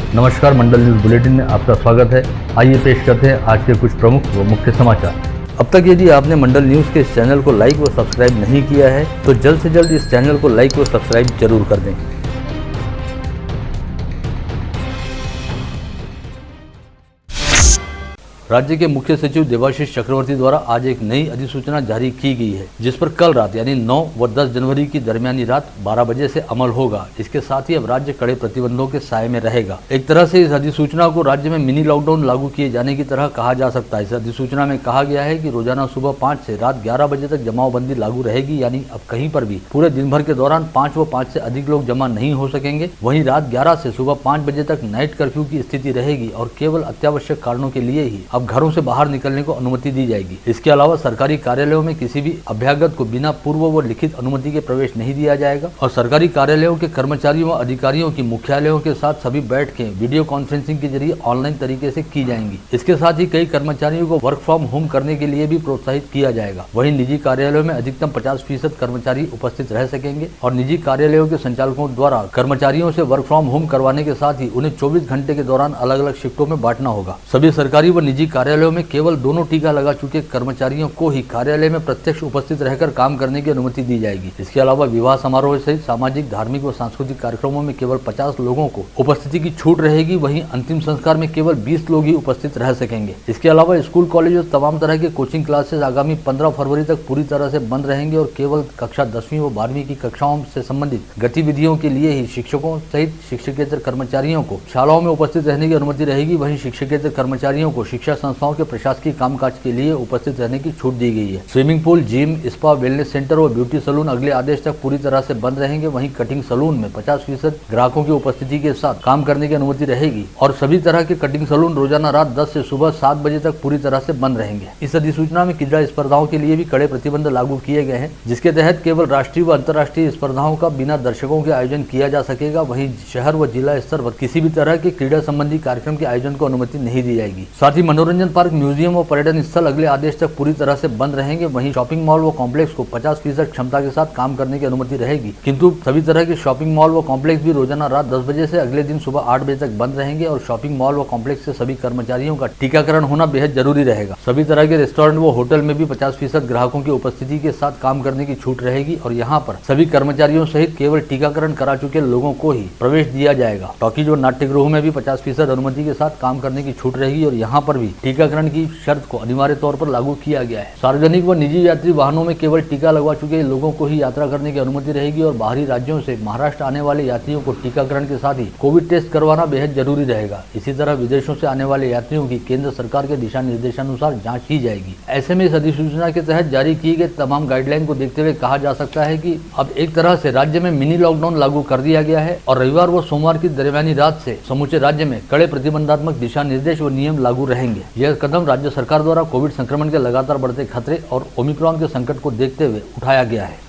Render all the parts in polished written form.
नमस्कार, मंडल news bulletin में आपका स्वागत है। आइए पेश करते हैं आज के कुछ प्रमुख व मुख्य समाचार। अब तक यदि आपने मंडल न्यूज़ के इस चैनल को लाइक व सब्सक्राइब नहीं किया है तो जल्द से जल्द इस चैनल को लाइक व सब्सक्राइब जरूर कर दें। राज्य के मुख्य सचिव देवाशीष चक्रवर्ती द्वारा आज एक नई अधिसूचना जारी की गई है, जिस पर कल रात यानी 9 व 10 जनवरी की दरमियानी रात 12 बजे से अमल होगा। इसके साथ ही अब राज्य कड़े प्रतिबंधों के साए में रहेगा। एक तरह से इस अधिसूचना को राज्य में मिनी लॉकडाउन लागू किए जाने की तरह कहा जा सकता है। इस अधिसूचना में कहा गया है कि रोजाना सुबह 5 से रात 11 बजे तक जमावबंदी लागू रहेगी, यानी अब कहीं पर भी पूरे दिन भर के दौरान 5 व 5 से अधिक लोग जमा नहीं हो सकेंगे। वहीं रात 11 से सुबह 5 बजे तक नाइट कर्फ्यू की स्थिति रहेगी और केवल अत्यावश्यक कारणों के लिए ही अब घरों से बाहर निकलने को अनुमति दी जाएगी। इसके अलावा सरकारी कार्यालयों में किसी भी अभ्यागत को बिना पूर्व व लिखित अनुमति के प्रवेश नहीं दिया जाएगा और सरकारी कार्यालयों के कर्मचारियों व अधिकारियों की मुख्यालयों के साथ सभी बैठकें वीडियो कॉन्फ्रेंसिंग के जरिए ऑनलाइन तरीके से की जाएंगी। इसके साथ ही कई कर्मचारियों को वर्क फ्रॉम होम करने के लिए भी प्रोत्साहित किया जाएगा। वहीं निजी कार्यालयों में अधिकतम 50% कर्मचारी उपस्थित रह सकेंगे और निजी कार्यालयों के संचालकों द्वारा कर्मचारियों से वर्क फ्रॉम होम करवाने के साथ ही उन्हें 24 घंटे के दौरान अलग अलग शिफ्टों में बांटना होगा। सभी सरकारी व निजी कार्यालयों में केवल दोनों टीका लगा चुके कर्मचारियों को ही कार्यालय में प्रत्यक्ष उपस्थित रहकर काम करने की अनुमति दी जाएगी। इसके अलावा विवाह समारोह सहित सामाजिक, धार्मिक व सांस्कृतिक कार्यक्रमों में केवल 50 लोगों को उपस्थिति की छूट रहेगी। वहीं अंतिम संस्कार में केवल 20 लोग ही उपस्थित रह सकेंगे। इसके अलावा स्कूल, कॉलेज और तमाम तरह के कोचिंग क्लासेस आगामी 15 फरवरी तक पूरी तरह से बंद रहेंगे और केवल कक्षा 10वीं व 12वीं की कक्षाओं से संबंधित गतिविधियों के लिए ही शिक्षकों सहित शिक्षकेतर कर्मचारियों को शालाओं में उपस्थित रहने की अनुमति रहेगी। वहीं शिक्षकेतर कर्मचारियों को शिक्षा संस्थाओं के प्रशासकीय कामकाज के लिए उपस्थित रहने की छूट दी गई है। Swimming pool, gym, spa, wellness centre और ब्यूटी सैलून अगले आदेश तक पूरी तरह से बंद रहेंगे। वहीं कटिंग सैलून में 50% ग्राहकों की उपस्थिति के साथ काम करने की अनुमति रहेगी और सभी तरह के कटिंग सैलून रोजाना रात 10 से सुबह 7 बजे तक पूरी तरह से बंद रहेंगे। इस अधिसूचना में क्रीड़ा स्पर्धाओं के लिए भी कड़े प्रतिबंध लागू किए गए हैं, जिसके तहत केवल राष्ट्रीय व अंतर्राष्ट्रीय स्पर्धाओं का बिना दर्शकों के आयोजन किया जा सकेगा। वहीं शहर व जिला स्तर पर किसी भी तरह के क्रीड़ा संबंधी कार्यक्रम के आयोजन को अनुमति नहीं दी जाएगी। साथ ही मनोरंजन पार्क, म्यूजियम और पर्यटन स्थल अगले आदेश तक पूरी तरह से बंद रहेंगे। वहीं शॉपिंग मॉल व कॉम्प्लेक्स को 50% क्षमता के साथ काम करने की अनुमति रहेगी, किंतु सभी तरह के शॉपिंग मॉल व कॉम्प्लेक्स भी रोजाना रात 10 बजे से अगले दिन सुबह 8 बजे तक बंद रहेंगे और शॉपिंग मॉल व कॉम्प्लेक्स से सभी कर्मचारियों का टीकाकरण होना बेहद जरूरी रहेगा। सभी तरह के रेस्टोरेंट व होटल में भी 50% ग्राहकों की उपस्थिति के साथ काम करने की छूट रहेगी और यहाँ पर सभी कर्मचारियों सहित केवल टीकाकरण करा चुके लोगों को ही प्रवेश दिया जाएगा। टॉकीज और नाट्यगृह में भी 50% अनुमति के साथ काम करने की छूट रहेगी और यहाँ पर भी टीकाकरण की शर्त को अनिवार्य तौर पर लागू किया गया है। सार्वजनिक व निजी यात्री वाहनों में केवल टीका लगवा चुके लोगों को ही यात्रा करने की अनुमति रहेगी और बाहरी राज्यों से महाराष्ट्र आने वाले यात्रियों को टीकाकरण के साथ ही कोविड टेस्ट करवाना बेहद जरूरी रहेगा। इसी तरह विदेशों से आने वाले यात्रियों की केंद्र सरकार के दिशा निर्देशानुसार जांच की जाएगी। ऐसे में इस अधिसूचना के तहत जारी किए गए तमाम गाइडलाइन को देखते हुए कहा जा सकता है कि अब एक तरह से राज्य में मिनी लॉकडाउन लागू कर दिया गया है और रविवार व सोमवार की दरमियानी रात से समूचे राज्य में कड़े प्रतिबंधात्मक दिशा निर्देश व नियम लागू रहेंगे। यह कदम राज्य सरकार द्वारा कोविड संक्रमण के लगातार बढ़ते खतरे और ओमिक्रॉन के संकट को देखते हुए उठाया गया है।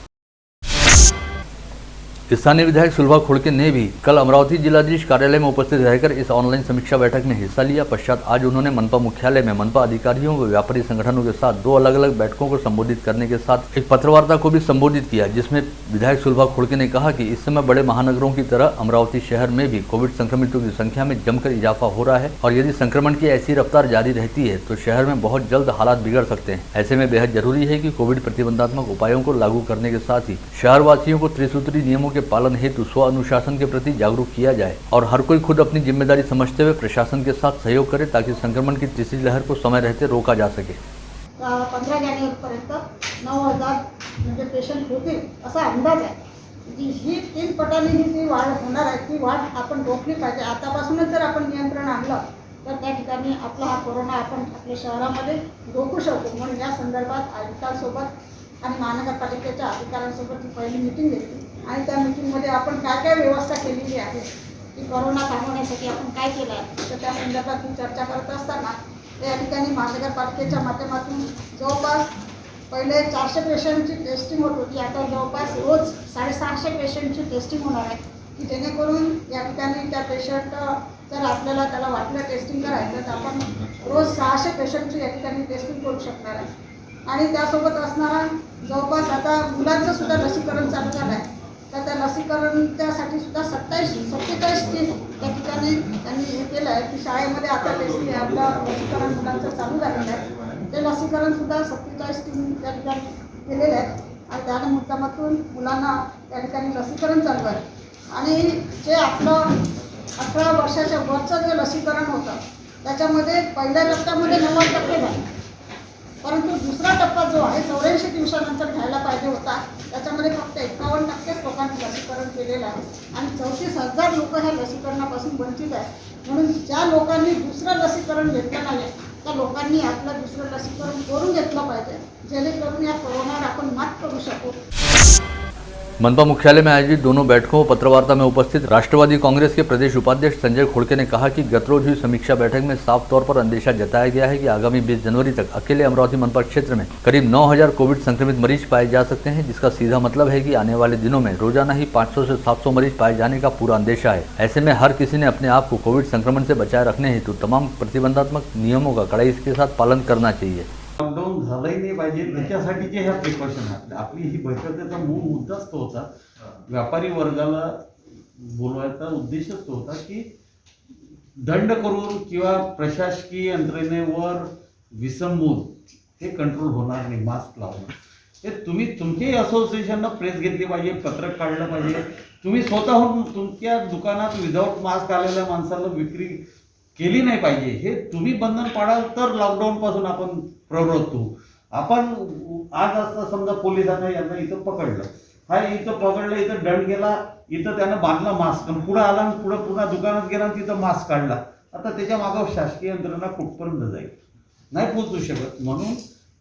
स्थानीय विधायक सुलभा खोड़के ने भी कल अमरावती जिलाधीश कार्यालय में उपस्थित रहकर इस ऑनलाइन समीक्षा बैठक में हिस्सा लिया। पश्चात आज उन्होंने मनपा मुख्यालय में मनपा अधिकारियों व व्यापारी संगठनों के साथ 2 अलग अलग बैठकों को संबोधित करने के साथ एक पत्रवार्ता को भी संबोधित किया, जिसमें विधायक सुलभा खोड़के ने कहा कि इस समय बड़े महानगरों की तरह अमरावती शहर में भी कोविड संक्रमितों की संख्या में जमकर इजाफा हो रहा है और यदि संक्रमण की ऐसी रफ्तार जारी रहती है तो शहर में बहुत जल्द हालात बिगड़ सकते हैं। ऐसे में बेहद जरूरी है कि कोविड प्रतिबंधात्मक उपायों को लागू करने के साथ ही शहरवासियों को त्रिसूत्री नियमों के पालन हेतु अनुशासन के प्रति जागरूक किया जाए और हर कोई खुद अपनी जिम्मेदारी समझते हुए प्रशासन के साथ सहयोग करे ताकि संक्रमण की तीसरी लहर को समय रहते रोका जा सके। 15 जानेवारीपर्यंत 9,000 म्हणजे पेशंट होतील असा अंदाज आहे। ही 3 पटांनी ती वाढ होणार आहे, ती वाढ आपण रोखली पाहिजे। आतापासूनच जर आपण नियंत्रण आणलं तर त्या ठिकाणी आपला हा कोरोना आपण आपल्या शहरामध्ये रोखू शकतो। म्हणून या संदर्भात आयुक्तांसोबत आणि महानगरपालिकेच्या अधिकाऱ्यांसोबत पहिली मीटिंग घेतली आणि त्या मीटिंगमध्ये आपण काय काय व्यवस्था केलेली आहे, की कोरोना थांबवण्यासाठी आपण काय केलं आहे, तर त्या संदर्भात चर्चा करत असताना या ठिकाणी महानगरपालिकेच्या माध्यमातून जवळपास पहिले 400 पेशंटची टेस्टिंग होत होती, आता जवळपास रोज 650 पेशंटची टेस्टिंग होणार आहे, की जेणेकरून या ठिकाणी त्या पेशंट जर आपल्याला त्याला वाटलं टेस्टिंग करायचं तर आपण रोज 600 पेशंटची या ठिकाणी टेस्टिंग करू शकणार आहे। आणि त्यासोबत असणारा जवळपास आता मुलांचं सुद्धा लसीकरण चालू झालं आहे। तर त्या लसीकरणासाठी सुद्धा 47 टीम त्या ठिकाणी त्यांनी हे केलं आहे की शाळेमध्ये आता टेस्टिंग आपलं लसीकरण मुलांचं चालू झालेलं आहे. ते लसीकरण सुद्धा 47 टीम त्या ठिकाणी केलेले आहेत आणि त्या मुद्दामातून मुलांना त्या ठिकाणी लसीकरण चालू आहे. आणि जे आपलं 18 वर्षाच्या वरचं जे लसीकरण होतं त्याच्यामध्ये पहिल्या टप्प्यामध्ये 90% झालं, परंतु दुसरा टप्पा जो आहे 84 दिवसानंतर घ्यायला पाहिजे होता त्याच्यामध्ये फक्त 51% लोकांचं लसीकरण केलेलं आहे आणि 34,000 लोक ह्या लसीकरणापासून वंचित आहेत. म्हणून ज्या लोकांनी दुसरं लसीकरण घेतलं नाही त्या लोकांनी आपलं दुसरं लसीकरण करून घेतलं पाहिजे, जेणेकरून या कोरोनावर आपण मात करू शकू. मनपा मुख्यालय में आयोजित दोनों बैठकों व पत्रवार्ता में उपस्थित राष्ट्रवादी कांग्रेस के प्रदेश उपाध्यक्ष संजय खोड़के ने कहा कि गत रोज हुई समीक्षा बैठक में साफ तौर पर अंदेशा जताया गया है कि आगामी 20 जनवरी तक अकेले अमरावती मनपा क्षेत्र में करीब 9,000 कोविड संक्रमित मरीज पाए जा सकते हैं, जिसका सीधा मतलब है कि आने वाले दिनों में रोजाना ही 500 से 700 मरीज पाए जाने का पूरा अंदेशा है. ऐसे में हर किसी ने अपने आप को कोविड संक्रमण से बचाए रखने हेतु तमाम प्रतिबंधात्मक नियमों का कड़ाई के साथ पालन करना चाहिए. लॉकडाऊन झालंही नाही पाहिजे त्याच्यासाठीचे ह्या प्रिकॉशन आहेत. आपली ही बैठकीचा मूळ मुद्दाच तो होता, व्यापारी वर्गाला बोलवायचा उद्देशच तो होता की दंड करून किंवा प्रशासकीय यंत्रणेवर विसंबून हे कंट्रोल होणार नाही. मास्क लावणं हे तुम्ही तुमच्याही असोसिएशननं प्रेस घेतली पाहिजे, पत्रक काढलं पाहिजे. तुम्ही स्वतःहून तुमच्या दुकानात विदाऊट मास्क आलेल्या माणसाला विक्री केली नाही पाहिजे. हे तुम्ही बंधन पाडाल तर लॉकडाऊन पासून आपण प्रवृत्त होऊ. आपण आज असं समजा पोलिसांना यांना इथं पकडलं, हा इथं पकडलं, इथं दंड गेला, इथं त्यानं बांधला मास्क, पुढे आला आणि पुढे पुन्हा दुकानात गेला आणि तिथं मास्क काढला. आता त्याच्या मागं शासकीय यंत्रणा कुठपर्यंत जाईल, नाही पोहोचू शकत. म्हणून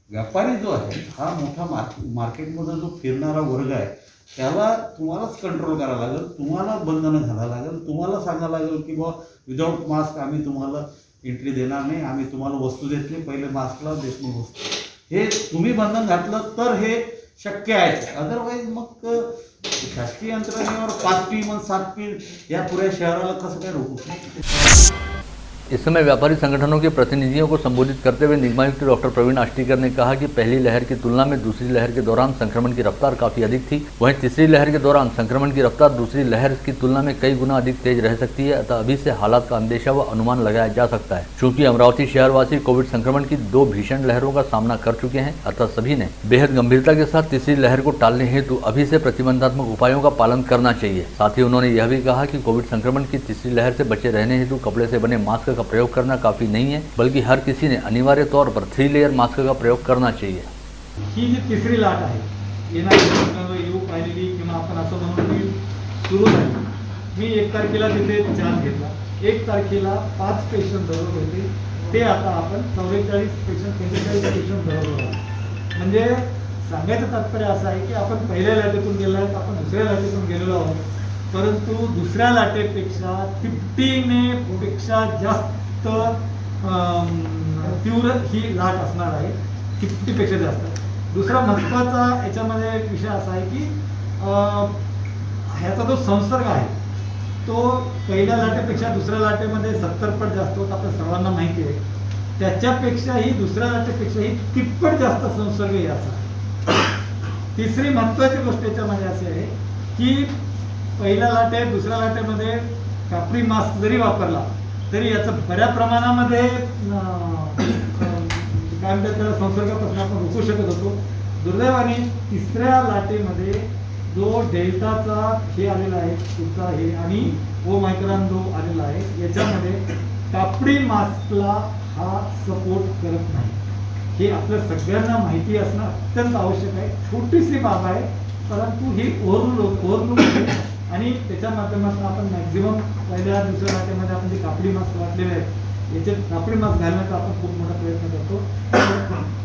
व्यापारी जो आहे हा मोठा मार्केटमध्ये जो फिरणारा वर्ग आहे त्याला तुम्हालाच कंट्रोल करावं लागेल, तुम्हाला बंधनं घालावं लागेल, तुम्हाला सांगावं लागेल की बुवा विदाऊट मास्क आम्ही तुम्हाला एंट्री देणार नाही, आम्ही तुम्हाला वस्तू देत नाही, पहिले मास्कला देत नाही वस्तू. हे तुम्ही बंधन घातलं तर हे शक्य आहे. अदरवाईज मग शासकीय यंत्रणेवर 5 टीम आणि 7 टीम या पुऱ्या शहराला कसं काय रोखू. इस समय व्यापारी संगठनों के प्रतिनिधियों को संबोधित करते हुए निगमायुक्त डॉक्टर प्रवीण आष्टीकर ने कहा कि पहली लहर की तुलना में दूसरी लहर के दौरान संक्रमण की रफ्तार काफ़ी अधिक थी. वहीं तीसरी लहर के दौरान संक्रमण की रफ्तार दूसरी लहर की तुलना में कई गुना अधिक तेज रह सकती है. अतः अभी से हालात का अंदेशा व अनुमान लगाया जा सकता है. चूंकि अमरावती शहरवासी कोविड संक्रमण की 2 भीषण लहरों का सामना कर चुके हैं, अतः सभी ने बेहद गंभीरता के साथ तीसरी लहर को टालने हेतु अभी से प्रतिबंधात्मक उपायों का पालन करना चाहिए. साथ ही उन्होंने यह भी कहा कि कोविड संक्रमण की तीसरी लहर से बचे रहने हेतु कपड़े से बने मास्क का प्रयोग करना काफी नहीं है, बल्कि हर किसी ने अनिवार्य तौर पर 3 लेयर मास्क का प्रयोग करना चाहिए. ही जी तिसरी लाट आहे येणारी येऊ पाहिलेली किंवा आपण असं म्हणून की सुरू झाली. मी 1 तारखेला तिथे 4 घेतला, 1 तारखेला 5 पेशंट धरत होते, ते आता आपण 44 पेशंट 45 पेशंट धरत आहोत. म्हणजे सांगायचं तात्पर्य असं आहे की आपण पहिल्या लाटेतून गेलो आहोत, आपण दुसऱ्या लाटेतून गेलेलो आहोत, परंतु दुसऱ्या लाटेपेक्षा 50 पेक्षा जास्त तीव्र ही लाट असणार आहे, 50पेक्षा जास्त. दुसरा महत्त्वाचा याच्यामध्ये विषय असा आहे की ह्याचा जो संसर्ग आहे तो पहिल्या लाटेपेक्षा दुसऱ्या लाटेमध्ये 70 पट जास्त होता, आपल्या सर्वांना माहिती आहे. त्याच्यापेक्षाही दुसऱ्या लाटेपेक्षाही 30 पट जास्त संसर्ग याचा. तिसरी महत्त्वाची गोष्ट याच्यामध्ये अशी आहे की पहिल्या लाटेत दुसऱ्या लाटेमध्ये कापडी मास्क जरी वापरला तरी याचं बऱ्या प्रमाणामध्ये काय म्हणतात त्याला संसर्गापासून आपण रोखू शकत होतो. दुर्दैवाने तिसऱ्या लाटेमध्ये जो डेल्टाचा हे आलेला आहे तुमचा हे आणि ओमायक्रॉन जो आलेला आहे याच्यामध्ये कापडी मास्कला हा सपोर्ट करत नाही. हे आपल्या सगळ्यांना माहिती असणं अत्यंत आवश्यक आहे. छोटीशी बाब आहे परंतु ही ओव्हरलूक आहे आणि त्याच्या माध्यमातून आपण मॅक्झिमम पहिल्या दुसऱ्या लाटेमध्ये आपण जे कापडी मास्क वाटलेले आहेत याचे कापडी मास्क घालण्याचा आपण खूप मोठा प्रयत्न करतो.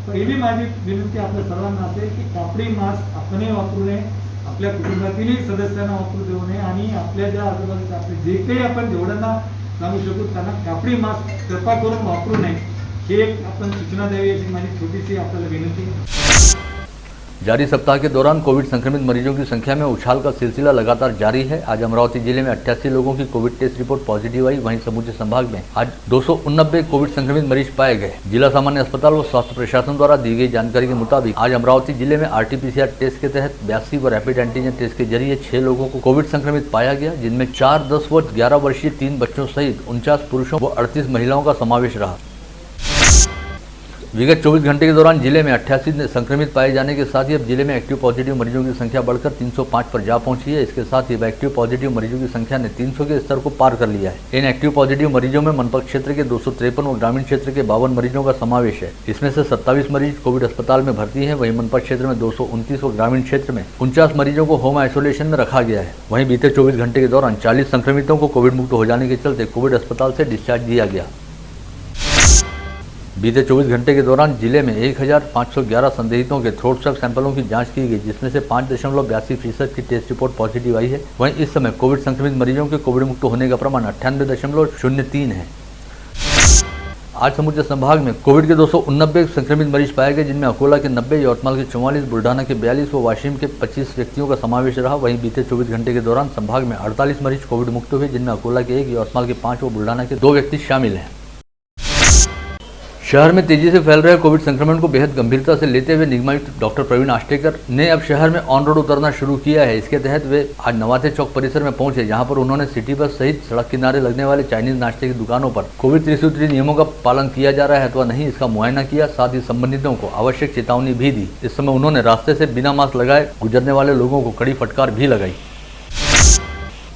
पहिली माझी विनंती आपल्या सर्वांना असेल की कापडी मास्क आपणही वापरू नये, आपल्या कुटुंबातीलही सदस्यांना वापरू देऊ नये आणि आपल्या ज्या आजूबाजूच्या आपले जे काही आपण जेवढ्यांना सांगू शकू त्यांना कापडी मास्क कृपा करून वापरू नये. हे एक आपण सूचना द्यावी अशी माझी छोटीशी आपल्याला विनंती. जारी सप्ताह के दौरान कोविड संक्रमित मरीजों की संख्या में उछाल का सिलसिला लगातार जारी है। आज अमरावती जिले में 88 लोगों की कोविड टेस्ट रिपोर्ट पॉजिटिव आई। वहीं समूचे संभाग में आज 289 कोविड संक्रमित मरीज पाए गए। जिला सामान्य अस्पताल व स्वास्थ्य प्रशासन द्वारा दी गई जानकारी के मुताबिक आज अमरावती जिले में RT-PCR टेस्ट के तहत 82 व रैपिड एंटीजन टेस्ट के जरिए 6 लोगों को कोविड संक्रमित पाया गया, जिनमें 4 10 व 11 वर्षीय 3 बच्चों सहित 49 पुरुषों व 38 महिलाओं का समावेश रहा। विगत 24 घंटे के दौरान जिले में 88 संक्रमित पाए जाने के साथ ही अब जिले में एक्टिव पॉजिटिव मरीजों की संख्या बढ़कर 305 पर जा पहुंची है। इसके साथ ही एक्टिव पॉजिटिव मरीजों की संख्या ने 300 के स्तर को पार कर लिया है। इन एक्टिव पॉजिटिव मरीजों में मनपा क्षेत्र के 253 और ग्रामीण क्षेत्र के 52 मरीजों का समावेश है। इसमें से 27 मरीज कोविड अस्पताल में भर्ती है। वहीं मनपा क्षेत्र में 229 और ग्रामीण क्षेत्र में 49 मरीजों को होम आइसोलेशन में रखा गया है। वहीं बीते 24 घंटे के दौरान 40 संक्रमितों को कोविड मुक्त हो जाने के चलते कोविड अस्पताल से डिस्चार्ज दिया गया। बीते 24 घंटे के दौरान जिले में 1511 संदिग्धों के थ्रोट स्वैब सैंपलों की जांच की गई, जिसमें से 5.82% की टेस्ट रिपोर्ट पॉजिटिव आई है। वहीं इस समय कोविड संक्रमित मरीजों के कोविड मुक्त होने का प्रमाण 98.03 है। आज समूचे संभाग में कोविड के 289 संक्रमित मरीज पाए गए, जिनमें अकोला के 90, यवतमाल के 44, बुल्ढाना के 42 व वाशिम के 25 व्यक्तियों का समावेश रहा। वहीं बीते 24 घंटे के दौरान संभाग में 48 मरीज कोविड मुक्त हुए, जिनमें अकोला के 1, यवतमाल के 5 व बुल्ढाना के 2 व्यक्ति शामिल हैं। शहर में तेजी से फैल रहे कोविड संक्रमण को बेहद गंभीरता से लेते हुए निगमायुक्त डॉक्टर प्रवीण आष्टेकर ने अब शहर में ऑन रोड उतरना शुरू किया है। इसके तहत वे आज नवाते चौक परिसर में पहुंचे, जहां पर उन्होंने सिटी बस सहित सड़क किनारे लगने वाले चाइनीज नाश्ते की दुकानों पर कोविड त्रिसूत्री नियमों का पालन किया जा रहा है अथवा नहीं, इसका मुआयना किया। साथ ही संबंधितों को आवश्यक चेतावनी भी दी। इस समय उन्होंने रास्ते से बिना मास्क लगाए गुजरने वाले लोगों को कड़ी फटकार भी लगाई।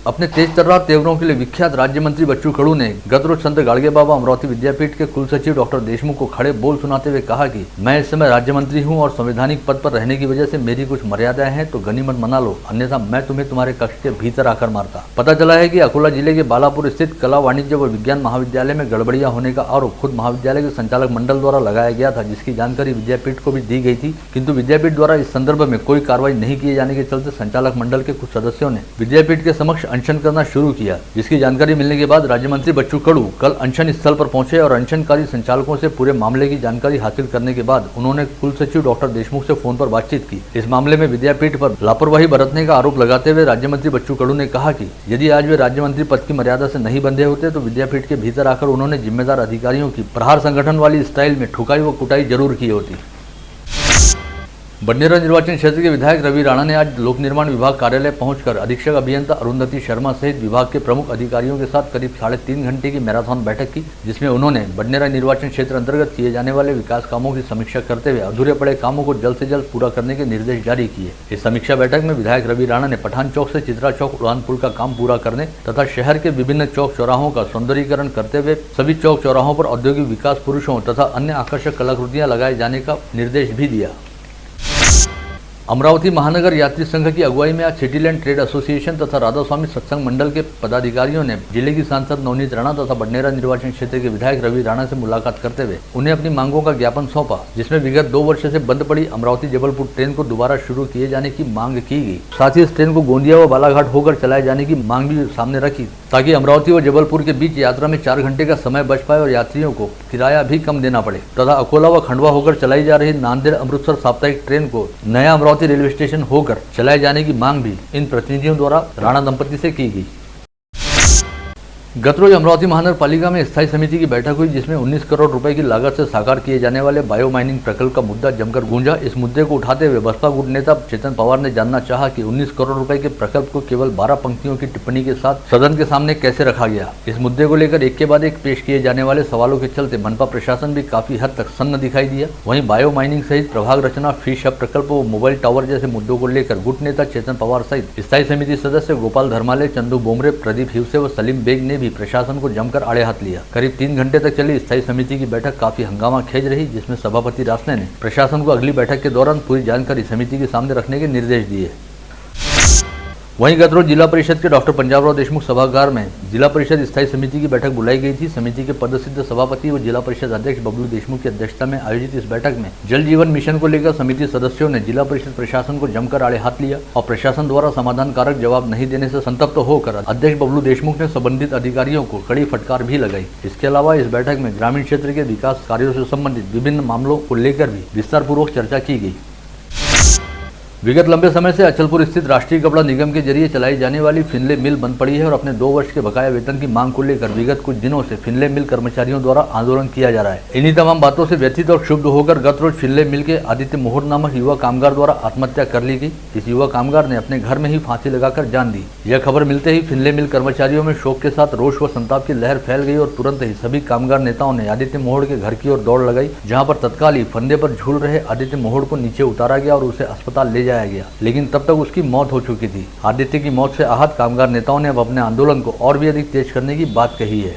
अपने तेज तर्रार तेवरों के लिए विख्यात राज्य मंत्री बच्चू कडू ने गत रोज संत गाड़गे बाबा अमरावती विद्यापीठ के कुल सचिव डॉक्टर देशमुख को खड़े बोल सुनाते हुए कहा कि मैं इस समय राज्य मंत्री हूं और संवैधानिक पद पर रहने की वजह से मेरी कुछ मर्यादाएं हैं, तो गनीमत मना लो, अन्यथा मैं तुम्हें तुम्हारे कक्ष के भीतर आकर मारता। पता चला है कि अकोला जिले के बालापुर स्थित कला, वाणिज्य व विज्ञान महाविद्यालय में गड़बड़ियां होने का आरोप खुद महाविद्यालय के संचालक मंडल द्वारा लगाया गया था, जिसकी जानकारी विद्यापीठ को भी दी गई थी, किंतु विद्यापीठ द्वारा इस संदर्भ में कोई कार्रवाई नहीं किए जाने के चलते संचालक मंडल के कुछ सदस्यों ने विद्यापीठ के समक्ष अनशन करना शुरू किया। जिसकी जानकारी मिलने के बाद राज्य मंत्री बच्चू कडू कल अनशन स्थल पर पहुंचे और अनशनकारी संचालकों से पूरे मामले की जानकारी हासिल करने के बाद उन्होंने कुल सचिव डॉक्टर देशमुख से फोन पर बातचीत की। इस मामले में विद्यापीठ पर लापरवाही बरतने का आरोप लगाते हुए राज्य मंत्री बच्चू कडू ने कहा कि यदि आज वे राज्य मंत्री पद की मर्यादा से नहीं बंधे होते तो विद्यापीठ के भीतर आकर उन्होंने जिम्मेदार अधिकारियों की प्रहार संगठन वाली स्टाइल में ठुकाई व कुटाई जरूर की होती। बडनेरा निर्वाचन क्षेत्र के विधायक रवि राणा ने आज लोक निर्माण विभाग कार्यालय पहुंचकर अधीक्षक अभियंता अरुंधति शर्मा सहित विभाग के प्रमुख अधिकारियों के साथ करीब 3.5 घंटे की मैराथन बैठक की, जिसमें उन्होंने बडनेरा निर्वाचन क्षेत्र अंतर्गत किए जाने वाले विकास कामों की समीक्षा करते हुए अधूरे पड़े कामों को जल्द से जल्द पूरा करने के निर्देश जारी किए। इस समीक्षा बैठक में विधायक रवि राणा ने पठान चौक से चित्रा चौक उड़ान पुल का काम पूरा करने तथा शहर के विभिन्न चौक चौराहों का सौंदर्यीकरण करते हुए सभी चौक चौराहों पर औद्योगिक विकास पुरुषों तथा अन्य आकर्षक कलाकृतियां लगाए जाने का निर्देश भी दिया। अमरावती महानगर यात्री संघ की अगुवाई में आज सिटीलैंड ट्रेड एसोसिएशन तथा राधा स्वामी सत्संग मंडल के पदाधिकारियों ने जिले की सांसद नवनीत राणा तथा बडनेरा निर्वाचन क्षेत्र के विधायक रवि राणा से मुलाकात करते हुए उन्हें अपनी मांगों का ज्ञापन सौंपा, जिसमें विगत 2 वर्ष से बंद पड़ी अमरावती जबलपुर ट्रेन को दोबारा शुरू किए जाने की मांग की गई। साथ ही इस ट्रेन को गोंदिया व बालाघाट होकर चलाए जाने की मांग भी सामने रखी, ताकि अमरावती व जबलपुर के बीच यात्रा में 4 घंटे का समय बच पाए और यात्रियों को किराया भी कम देना पड़े तथा अकोला व खंडवा होकर चलाई जा रही नांदेड़ अमृतसर साप्ताहिक ट्रेन को नया अमरावती रेलवे स्टेशन होकर चलाए जाने की मांग भी इन प्रतिनिधियों द्वारा राणा दंपति से की गई। गत रोज अमरावती महानगर पालिका में स्थायी समिति की बैठक हुई, जिसमें 19 करोड़ रुपए की लागत से साकार किए जाने वाले बायो माइनिंग प्रकल्प का मुद्दा जमकर गूंजा। इस मुद्दे को उठाते हुए बसपा गुट नेता चेतन पवार ने जानना चाहा कि 19 करोड़ रुपए के प्रकल्प को केवल 12 पंक्तियों की टिप्पणी के साथ सदन के सामने कैसे रखा गया। इस मुद्दे को लेकर एक के बाद एक पेश किए जाने वाले सवालों के चलते मनपा प्रशासन भी काफी हद तक सन्न दिखाई दिया। वहीं बायो माइनिंग सहित प्रभाग रचना, फिश हब प्रकल्प व मोबाइल टावर जैसे मुद्दों को लेकर गुट नेता चेतन पवार सहित स्थायी समिति सदस्य गोपाल धर्माले, चंदू बोमरे, प्रदीप हिवसे व सलीम बेग ने भी प्रशासन को जमकर आड़े हाथ लिया। करीब 3 घंटे तक चली स्थायी समिति की बैठक काफी हंगामा खेज रही, जिसमें सभापति रासने ने प्रशासन को अगली बैठक के दौरान पूरी जानकारी समिति के सामने रखने के निर्देश दिए। वहीं गत रोज जिला परिषद के डॉक्टर पंजाबराव देशमुख सभागार में जिला परिषद स्थायी समिति की बैठक बुलाई गई थी। समिति के पदसिद्ध सभापति व जिला परिषद अध्यक्ष बबलू देशमुख की अध्यक्षता में आयोजित इस बैठक में जल जीवन मिशन को लेकर समिति सदस्यों ने जिला परिषद प्रशासन को जमकर आड़े हाथ लिया और प्रशासन द्वारा समाधानकारक जवाब नहीं देने से संतप्त होकर अध्यक्ष बबलू देशमुख ने संबंधित अधिकारियों को कड़ी फटकार भी लगाई। इसके अलावा इस बैठक में ग्रामीण क्षेत्र के विकास कार्यों से संबंधित विभिन्न मामलों को लेकर भी विस्तार पूर्वक चर्चा की गई। विगत लंबे समय से अचलपुर स्थित राष्ट्रीय कपड़ा निगम के जरिए चलाई जाने वाली फिनले मिल बंद पड़ी है और अपने 2 वर्ष के बकाया वेतन की मांग को लेकर विगत कुछ दिनों से फिनले मिल कर्मचारियों द्वारा आंदोलन किया जा रहा है। इन्हीं तमाम बातों से व्यथित और क्षुब्ध होकर गत रोज फिनले मिल के आदित्य मोहड़ नामक युवा कामगार द्वारा आत्महत्या कर ली गई। इस युवा कामगार ने अपने घर में ही फांसी लगाकर जान दी। यह खबर मिलते ही फिनले मिल कर्मचारियों में शोक के साथ रोष व संताप की लहर फैल गई और तुरंत ही सभी कामगार नेताओं ने आदित्य मोहड़ के घर की ओर दौड़ लगाई, जहां पर तत्काल ही फंदे पर झूल रहे आदित्य मोहड़ को नीचे उतारा गया और उसे अस्पताल ले जाया गया, लेकिन तब तक उसकी मौत हो चुकी थी। आदित्य की मौत से आहत कामगार नेताओं ने अब अपने आंदोलन को और भी अधिक तेज करने की बात कही है।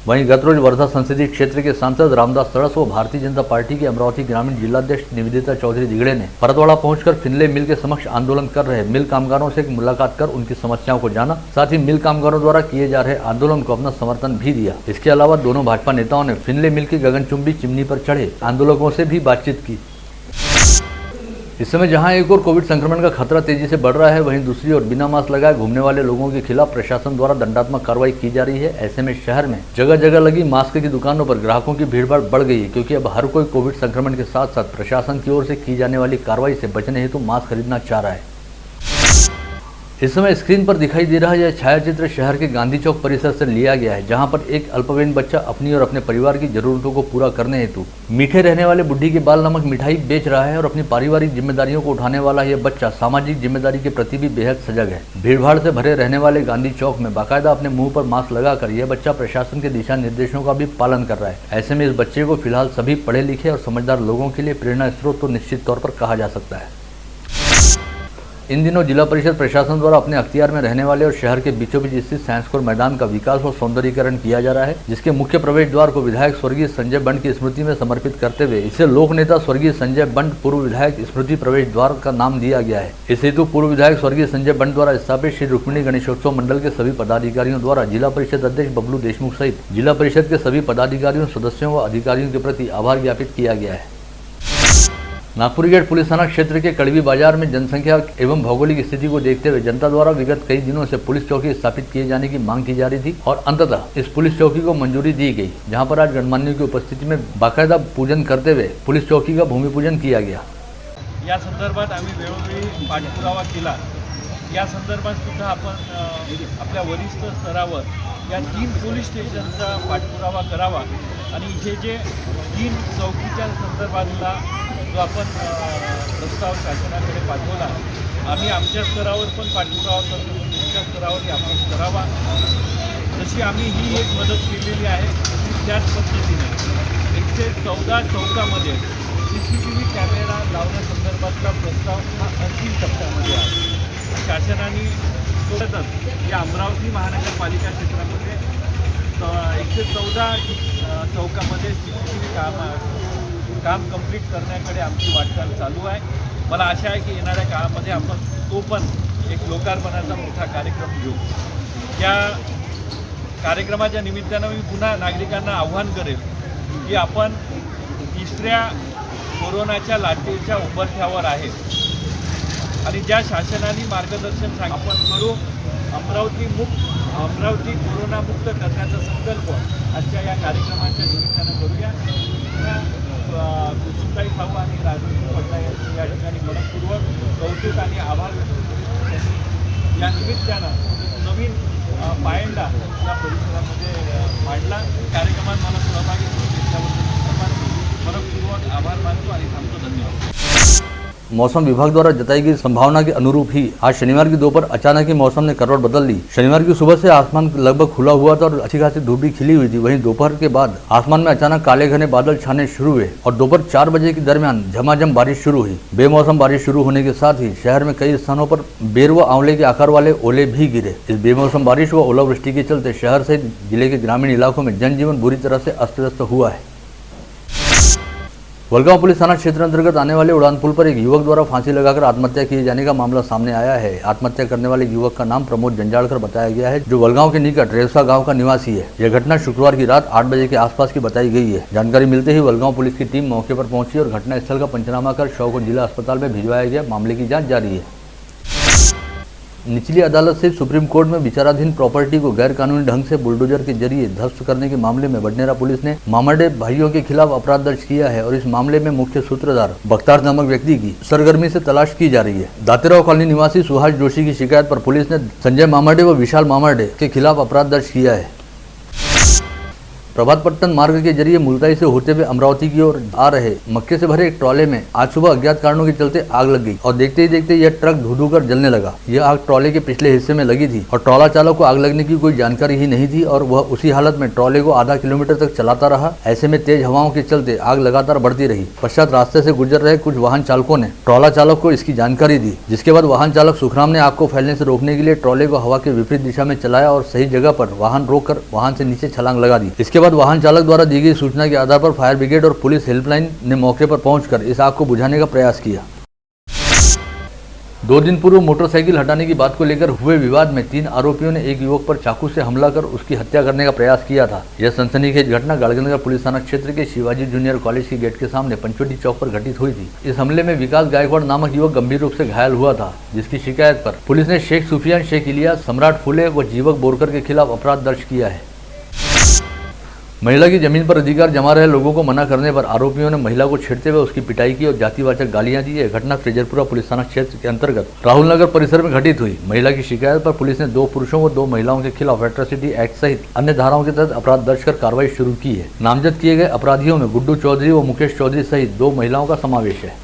वहीं गत रोज वर्धा संसदीय क्षेत्र के सांसद रामदास तड़स व भारतीय जनता पार्टी के अमरावती ग्रामीण जिलाध्यक्ष निवेदिता चौधरी दिगड़े ने परतवाड़ा पहुंचकर फिनले मिल के समक्ष आंदोलन कर रहे मिल कामगारों से मुलाकात कर उनकी समस्याओं को जाना, साथ ही मिल कामगारों द्वारा किए जा रहे आंदोलन को अपना समर्थन भी दिया। इसके अलावा दोनों भाजपा नेताओं ने फिनले मिल की गगनचुंबी चिमनी पर चढ़े आंदोलकों से भी बातचीत की। इस समय जहां एक और कोविड संक्रमण का खतरा तेजी से बढ़ रहा है, वहीं दूसरी ओर बिना मास्क लगाए घूमने वाले लोगों के खिलाफ प्रशासन द्वारा दंडात्मक कार्रवाई की जा रही है। ऐसे में शहर में जगह जगह लगी मास्क की दुकानों पर ग्राहकों की भीड़भाड़ बढ़ गई है, क्योंकि अब हर कोई कोविड संक्रमण के साथ साथ प्रशासन की ओर से की जाने वाली कार्रवाई से बचने हेतु मास्क खरीदना चाह रहा है। इस समय स्क्रीन पर दिखाई दे रहा यह छायाचित्र शहर के गांधी चौक परिसर से लिया गया है, जहां पर एक अल्पवयीन बच्चा अपनी और अपने परिवार की जरूरतों को पूरा करने हेतु मीठे रहने वाले बुढ़ी के बाल नामक मिठाई बेच रहा है और अपनी पारिवारिक जिम्मेदारियों को उठाने वाला यह बच्चा सामाजिक जिम्मेदारी के प्रति भी बेहद सजग है। भीड़भाड़ से भरे रहने वाले गांधी चौक में बाकायदा अपने मुंह पर मास्क लगाकर यह बच्चा प्रशासन के दिशा निर्देशों का भी पालन कर रहा है। ऐसे में इस बच्चे को फिलहाल सभी पढ़े लिखे और समझदार लोगों के लिए प्रेरणा स्रोत तो निश्चित तौर पर कहा जा सकता है। इन दिनों जिला परिषद प्रशासन द्वारा अपने अख्तियार में रहने वाले और शहर के बीचों बीच स्थित साइंस कोर मैदान का विकास और सौंदर्यीकरण किया जा रहा है, जिसके मुख्य प्रवेश द्वार को विधायक स्वर्गीय संजय बंड की स्मृति में समर्पित करते हुए इसे लोक नेता स्वर्गीय संजय बंड पूर्व विधायक स्मृति प्रवेश द्वार का नाम दिया गया है। इस हेतु पूर्व विधायक स्वर्गीय संजय बंड द्वारा स्थापित श्री रुक्मिणी गणेशोत्सव मंडल के सभी पदाधिकारियों द्वारा जिला परिषद अध्यक्ष बबलू देशमुख सहित जिला परिषद के सभी पदाधिकारियों, सदस्यों व अधिकारियों के प्रति आभार ज्ञापित किया गया है। नागपुर गेट पुलिस थाना क्षेत्र के कड़वी बाजार में जनसंख्या एवं भौगोलिक स्थिति को देखते हुए जनता द्वारा विगत कई दिनों से पुलिस चौकी स्थापित किए जाने की मांग की जा रही थी और अंततः इस पुलिस चौकी को मंजूरी दी गई, जहां पर आज गणमान्यों की उपस्थिति में बाकायदा पूजन करते हुए पुलिस चौकी का भूमि पूजन किया गया। या संदर्भात आम्ही वेळोवेळी पाठपुरावा केला। या संदर्भात सुद्धा आपण आपल्या वरिष्ठ स्तरावर या 3 पोलीस स्टेशनचा पाठपुरावा करावा आणि हे जे 3 चौकीच्या संदर्भातला जो आपण प्रस्ताव शासनाकडे पाठवला, आम्ही आमच्या स्तरावर पण पाठपुरावा करतो, तुमच्या स्तरावरही आपण करावा। जशी आम्ही ही एक मदत केलेली आहे त्याच पद्धतीने 114 चौकामध्ये CCTV कॅमेरा लावण्यासंदर्भातला प्रस्ताव हा अंतिम टप्प्यामध्ये आहे। शासनाने सोबतच या अमरावती महानगरपालिका क्षेत्रामध्ये 114 चौकामध्ये CCTV काम कंप्लीट करण्याकडे आमची वाटचाल चालू आहे। मला आशा आहे की येणाऱ्या काळामध्ये आपण तो पण एक लोकार्पणाचा मोठा कार्यक्रम घेऊ। या कार्यक्रमाच्या निमित्तानं मी पुन्हा नागरिकांना आव्हान करेल की आपण तिसऱ्या कोरोनाच्या लाटेच्या उंबरठ्यावर आहे आणि ज्या शासनाने मार्गदर्शन आपण करू, अमरावती कोरोनामुक्त करण्याचा संकल्प आजच्या या कार्यक्रमाच्या निमित्तानं करूया। कुसुमताई साहू आणि राजू पटला यांची या ठिकाणी मनपूर्वक कौतुक आणि आभार व्यक्त या निमित्तानं नवीन पायंडा या परिसरामध्ये मांडला। कार्यक्रमात मला सहभागी करून घेतल्याबद्दल सर्वांचे मनपूर्वक आभार मानतो आणि थांबतो। धन्यवाद। मौसम विभाग द्वारा जताई गई संभावना के अनुरूप ही आज शनिवार की दोपहर अचानक ही मौसम ने करवट बदल ली। शनिवार की सुबह से आसमान लगभग खुला हुआ था और अच्छी खासी धूप भी खिली हुई थी। वहीं दोपहर के बाद आसमान में अचानक काले घने बादल छाने शुरू हुए और दोपहर 4 बजे के दरमियान झमाझम बारिश शुरू हुई। बेमौसम बारिश शुरू होने के साथ ही शहर में कई स्थानों पर बेर व आंवले के आकार वाले ओले भी गिरे। इस बेमौसम बारिश व ओलावृष्टि के चलते शहर सहित जिले के ग्रामीण इलाकों में जनजीवन बुरी तरह से अस्त व्यस्त हुआ है। वलगांव पुलिस थाना क्षेत्र अंतर्गत आने वाले उड़ान पुल पर एक युवक द्वारा फांसी लगाकर आत्महत्या किए जाने का मामला सामने आया है। आत्महत्या करने वाले युवक का नाम प्रमोद जंजाड़कर बताया गया है, जो वलगांव के निकट रेवसा गांव का निवासी है। यह घटना शुक्रवार की रात 8 बजे के आसपास की बताई गई है। जानकारी मिलते ही वलगांव पुलिस की टीम मौके पर पहुंची और घटनास्थल का पंचनामा कर शव को जिला अस्पताल में भिजवाया गया। मामले की जाँच जारी है। निचली अदालत से सुप्रीम कोर्ट में विचाराधीन प्रॉपर्टी को गैर कानूनी ढंग से बुलडोजर के जरिए ध्वस्त करने के मामले में बडनेरा पुलिस ने मामाडे भाइयों के खिलाफ अपराध दर्ज किया है और इस मामले में मुख्य सूत्रधार बख्तार नामक व्यक्ति की सरगर्मी से तलाश की जा रही है। दातेराव कॉलोनी निवासी सुहास जोशी की शिकायत पर पुलिस ने संजय मामाडे व विशाल मामाडे के खिलाफ अपराध दर्ज किया है। प्रभातपट्टन मार्ग के जरिए मुल्ताई से होते हुए अमरावती की ओर आ रहे मक्के से भरे एक ट्रॉले में आज सुबह अज्ञात कारणों के चलते आग लग गई और देखते ही देखते यह ट्रक धू कर जलने लगा। यह आग ट्रॉले के पिछले हिस्से में लगी थी और ट्रॉला चालक को आग लगने की कोई जानकारी ही नहीं थी और वह उसी हालत में ट्रॉले को आधा किलोमीटर तक चलाता रहा। ऐसे में तेज हवाओं के चलते आग लगातार बढ़ती रही। पश्चात रास्ते से गुजर रहे कुछ वाहन चालकों ने ट्रॉला चालक को इसकी जानकारी दी, जिसके बाद वाहन चालक सुखराम ने आग को फैलने से रोकने के लिए ट्रॉले को हवा के विपरीत दिशा में चलाया और सही जगह पर वाहन रोककर वाहन से नीचे छलांग लगा दी। इसके बाद वाहन चालक द्वारा दी गई सूचना के आधार पर फायर ब्रिगेड और पुलिस हेल्पलाइन ने मौके पर पहुंचकर इस आग को बुझाने का प्रयास किया। 2 दिन पूर्व मोटरसाइकिल हटाने की बात को लेकर हुए विवाद में 3 आरोपियों ने एक युवक पर चाकू से हमला कर उसकी हत्या करने का प्रयास किया था। यह सनसनीखेज घटना गाड़गनगर पुलिस थाना क्षेत्र के शिवाजी जूनियर कॉलेज के गेट के सामने पंचवटी चौक पर घटित हुई थी। इस हमले में विकास गायकवाड़ नामक युवक गंभीर रूप से घायल हुआ था, जिसकी शिकायत पर पुलिस ने शेख सुफियान, शेख इलियास, सम्राट फुले व जीवक बोरकर के खिलाफ अपराध दर्ज किया है। महिला की जमीन पर अधिकार जमा रहे लोगों को मना करने पर आरोपियों ने महिला को छेड़ते हुए उसकी पिटाई की और जातिवाचक गालियां दी। यह घटना फ्रेजरपुरा पुलिस थाना क्षेत्र के अंतर्गत राहुल नगर परिसर में घटित हुई। महिला की शिकायत पर पुलिस ने 2 पुरुषों व 2 महिलाओं के खिलाफ एट्रोसिटी एक्ट सहित अन्य धाराओं के तहत अपराध दर्ज कर कार्रवाई शुरू की है। नामजद किए गए अपराधियों में गुड्डू चौधरी व मुकेश चौधरी सहित 2 महिलाओं का समावेश है।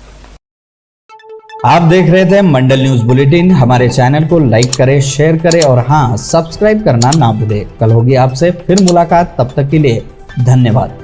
आप देख रहे थे मंडल न्यूज बुलेटिन। हमारे चैनल को लाइक करें, शेयर करें और हाँ, सब्सक्राइब करना ना भूलें। कल होगी आपसे फिर मुलाकात, तब तक के लिए धन्यवाद।